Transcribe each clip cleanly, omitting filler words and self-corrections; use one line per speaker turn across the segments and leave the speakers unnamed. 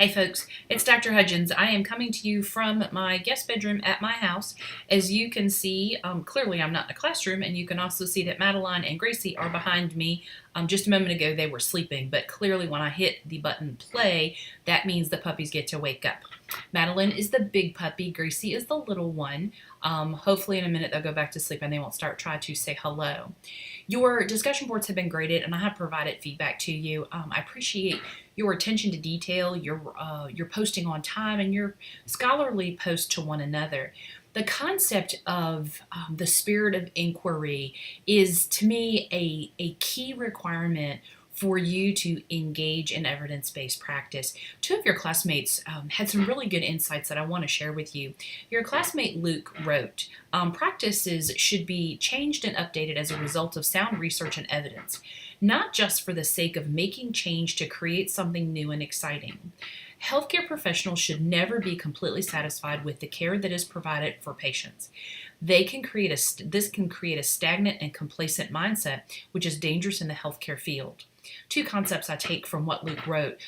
Hey folks, it's Dr. Hudgens. I am coming to you from my guest bedroom at my house. As you can see, clearly I'm not in a classroom, and you can also see that Madeline and Gracie are behind me. Just a moment ago they were sleeping, but clearly when I hit the button play, that means the puppies get to wake up. Madeline is the big puppy, Gracie is the little one. Hopefully in a minute they'll go back to sleep and they won't try to say hello. Your discussion boards have been graded and I have provided feedback to you. I appreciate your attention to detail, your posting on time, and your scholarly post to one another. The concept of the spirit of inquiry is, to me, a key requirement for you to engage in evidence-based practice. Two of your classmates had some really good insights that I want to share with you. Your classmate Luke wrote, practices should be changed and updated as a result of sound research and evidence, not just for the sake of making change to create something new and exciting. Healthcare professionals should never be completely satisfied with the care that is provided for patients. This can create a stagnant and complacent mindset, which is dangerous in the healthcare field. Two concepts I take from what Luke wrote.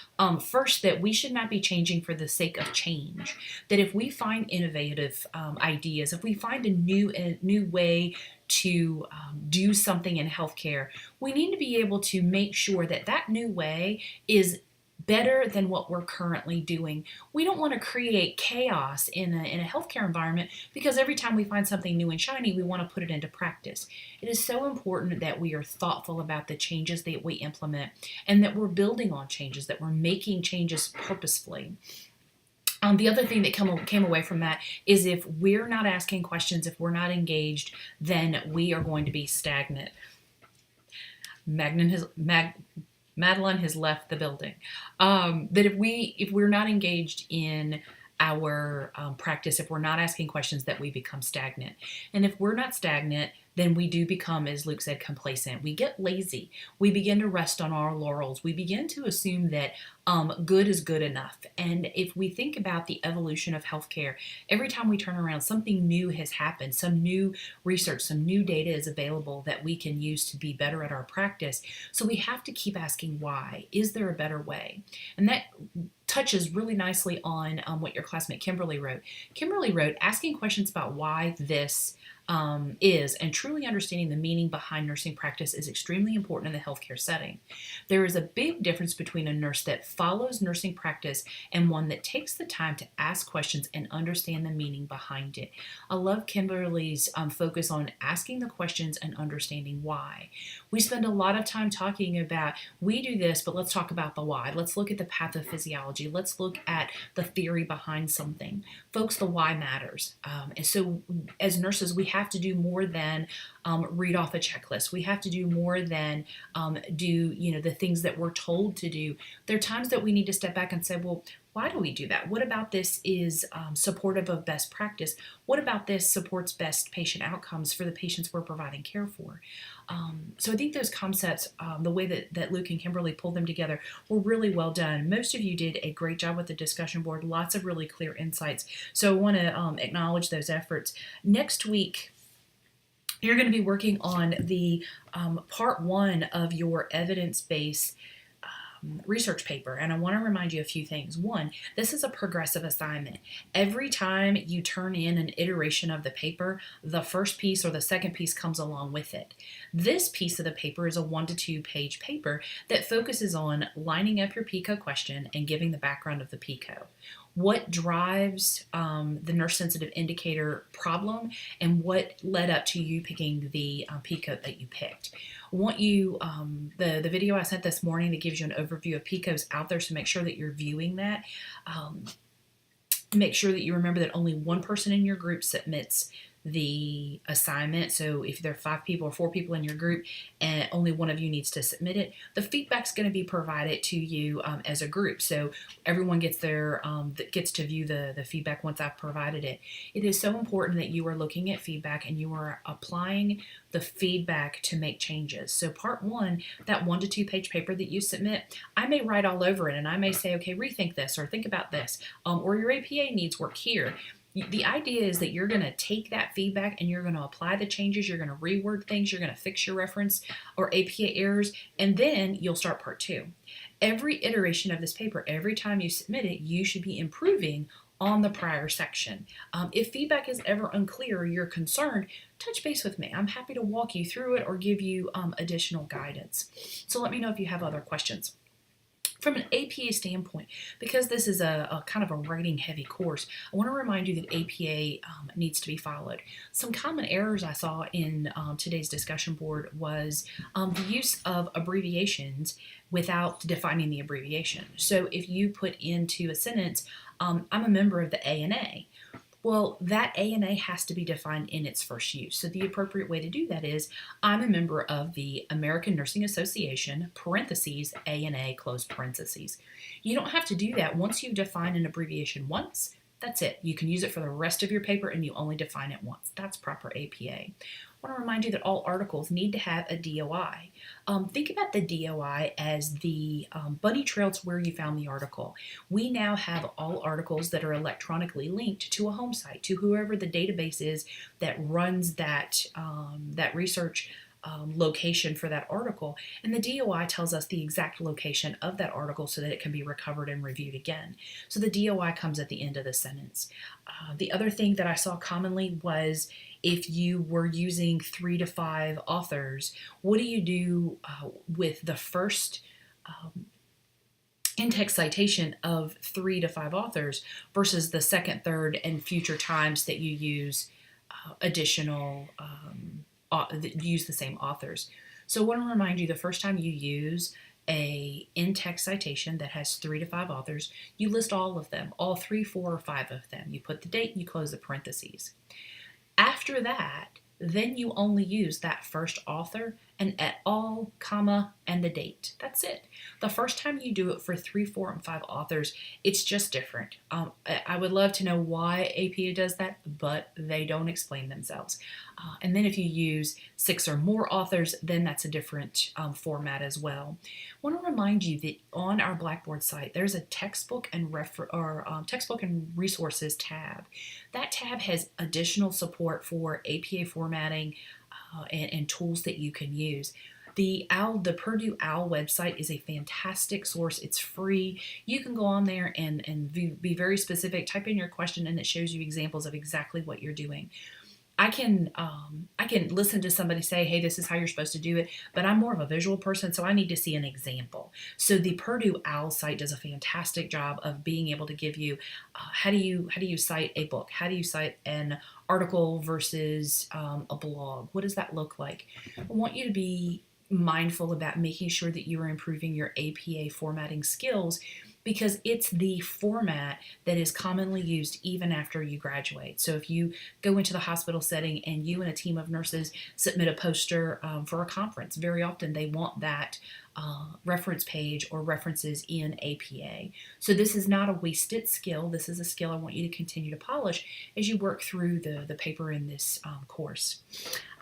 First, that we should not be changing for the sake of change. That if we find innovative ideas, if we find a new way to do something in healthcare, we need to be able to make sure that that new way is better than what we're currently doing. We don't want to create chaos in a healthcare environment because every time we find something new and shiny, we want to put it into practice. It is so important that we are thoughtful about the changes that we implement and that we're building on changes, that we're making changes purposefully. The other thing that came away from that is if we're not asking questions, if we're not engaged, then we are going to be stagnant. Madeline has left the building. That if we're not engaged in our practice, if we're not asking questions, that we become stagnant. And if we're not stagnant, then we do become, as Luke said, complacent. We get lazy. We begin to rest on our laurels. We begin to assume that good is good enough. And if we think about the evolution of healthcare, every time we turn around, something new has happened. Some new research, some new data is available that we can use to be better at our practice. So we have to keep asking why. Is there a better way? And that touches really nicely on what your classmate Kimberly wrote. Kimberly wrote, asking questions about why this is and truly understanding the meaning behind nursing practice is extremely important in the healthcare setting. There is a big difference between a nurse that follows nursing practice and one that takes the time to ask questions and understand the meaning behind it. I love Kimberly's focus on asking the questions and understanding why. We spend a lot of time talking about, we do this, but let's talk about the why. Let's look at the pathophysiology. Let's look at the theory behind something. Folks, the why matters. And so as nurses, we have to do more than read off a checklist. We have to do more than do the things that we're told to do. There are times that we need to step back and say, well, why do we do that? What about this is supportive of best practice? What about this supports best patient outcomes for the patients we're providing care for? So I think those concepts, the way that Luke and Kimberly pulled them together, were really well done. Most of you did a great job with the discussion board, lots of really clear insights. So I want to acknowledge those efforts. Next week, you're going to be working on the part one of your evidence-based research paper, and I want to remind you a few things. One, this is a progressive assignment. Every time you turn in an iteration of the paper, the first piece or the second piece comes along with it. This piece of the paper is a 1 to 2 page paper that focuses on lining up your PICO question and giving the background of the PICO. What drives the nurse sensitive indicator problem and what led up to you picking the PICO that you picked. I want you, the video I sent this morning that gives you an overview of PICOs out there, so make sure that you're viewing that. Make sure that you remember that only one person in your group submits the assignment. So if there are 5 people or 4 people in your group and only one of you needs to submit it, the feedback's going to be provided to you as a group. So everyone gets gets to view the feedback once I've provided it. It is so important that you are looking at feedback and you are applying the feedback to make changes. So part 1, that 1 to 2 page paper that you submit, I may write all over it and I may say, okay, rethink this or think about this, or your APA needs work here. The idea is that you're going to take that feedback and you're going to apply the changes, you're going to reword things, you're going to fix your reference or APA errors, and then you'll start part 2. every iteration of this paper, every time you submit it, you should be improving on the prior section. If feedback is ever unclear or you're concerned, touch base with me. I'm happy to walk you through it or give you additional guidance. So let me know if you have other questions. From an APA standpoint, because this is a kind of a writing heavy course, I want to remind you that APA needs to be followed. Some common errors I saw in today's discussion board was the use of abbreviations without defining the abbreviation. So if you put into a sentence, I'm a member of the ANA, well, that ANA has to be defined in its first use. So the appropriate way to do that is, I'm a member of the American Nursing Association, parentheses, ANA, close parentheses. You don't have to do that. Once you've defined an abbreviation once, that's it. You can use it for the rest of your paper and you only define it once. That's proper APA. I want to remind you that all articles need to have a DOI. Think about the DOI as the bunny trail to where you found the article. We now have all articles that are electronically linked to a home site, to whoever the database is that runs that research location for that article, and the DOI tells us the exact location of that article so that it can be recovered and reviewed again. So the DOI comes at the end of the sentence. The other thing that I saw commonly was, if you were using 3 to 5 authors, what do you do with the first in-text citation of 3 to 5 authors versus the second, third, and future times that you use additional use the same authors? So I want to remind you, the first time you use a in-text citation that has 3 to 5 authors, you list all of them, all 3, 4, or 5 of them. You put the date and you close the parentheses. After that, then you only use that first author and et al, comma, and the date. That's it. The first time you do it for 3, 4, and 5 authors, it's just different. I would love to know why APA does that, but they don't explain themselves. And then if you use 6 or more authors, then that's a different format as well. I want to remind you that on our Blackboard site, there's a textbook and textbook and resources tab. That tab has additional support for APA formatting and tools that you can use. The Purdue OWL website is a fantastic source. It's free. You can go on there and be very specific, type in your question, and it shows you examples of exactly what you're doing. I can listen to somebody say, hey, this is how you're supposed to do it, but I'm more of a visual person, so I need to see an example. So the Purdue OWL site does a fantastic job of being able to give you how do you cite a book? How do you cite an article versus a blog? What does that look like? I want you to be mindful about making sure that you are improving your APA formatting skills, because it's the format that is commonly used even after you graduate. So if you go into the hospital setting and you and a team of nurses submit a poster for a conference, very often they want that reference page or references in APA. So this is not a wasted skill. This is a skill I want you to continue to polish as you work through the paper in this course.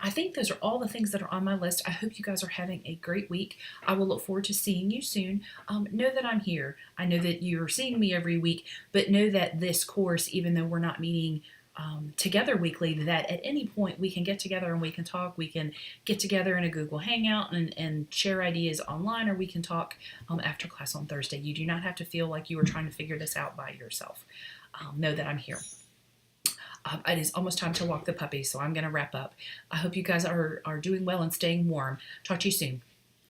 I think those are all the things that are on my list. I hope you guys are having a great week. I will look forward to seeing you soon. Know that I'm here. I know that you're seeing me every week, but know that this course, even though we're not meeting together weekly, that at any point we can get together and we can talk. We can get together in a Google Hangout and share ideas online, or we can talk after class on Thursday. You do not have to feel like you are trying to figure this out by yourself. Know that I'm here. It is almost time to walk the puppy, so I'm going to wrap up. I hope you guys are doing well and staying warm. Talk to you soon.